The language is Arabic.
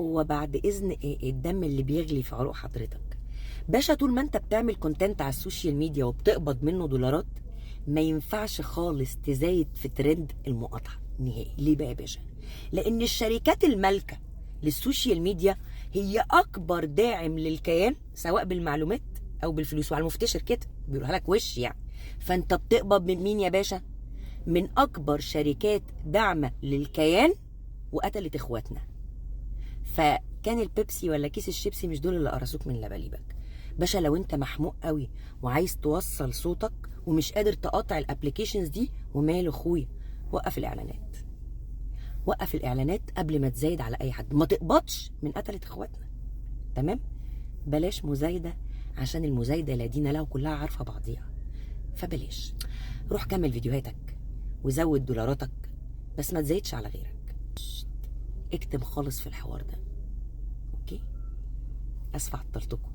هو بعد اذن الدم اللي بيغلي في عروق حضرتك باشا، طول ما انت بتعمل كونتنت على السوشيال ميديا وبتقبض منه دولارات، ما ينفعش خالص تزايد في ترند المقاطعه نهائي. ليه بقى يا باشا؟ لان الشركات المالكه للسوشيال ميديا هي اكبر داعم للكيان، سواء بالمعلومات او بالفلوس، وعلى المفتشر كده بيقولها لك وش يعني. فانت بتقبض من مين يا باشا؟ من اكبر شركات داعمه للكيان وقتلت اخواتنا. فكان البيبسي ولا كيس الشيبسي مش دول اللي قرصوك من لباليبك باشا. لو انت محموق قوي وعايز توصل صوتك ومش قادر تقاطع الابليكيشنز دي، وماله اخويا، وقف الاعلانات. وقف الاعلانات قبل ما تزايد على اي حد. ما تقبضش من قتلة اخواتنا، تمام؟ بلاش مزايده، عشان المزايده لا دين لها وكلها عارفه بعضيها. فبلاش، روح كمل فيديوهاتك وزود دولاراتك، بس ما تزايدش على غيرك. اكتم خالص في الحوار ده، اوكي؟ اسف عطلتكم.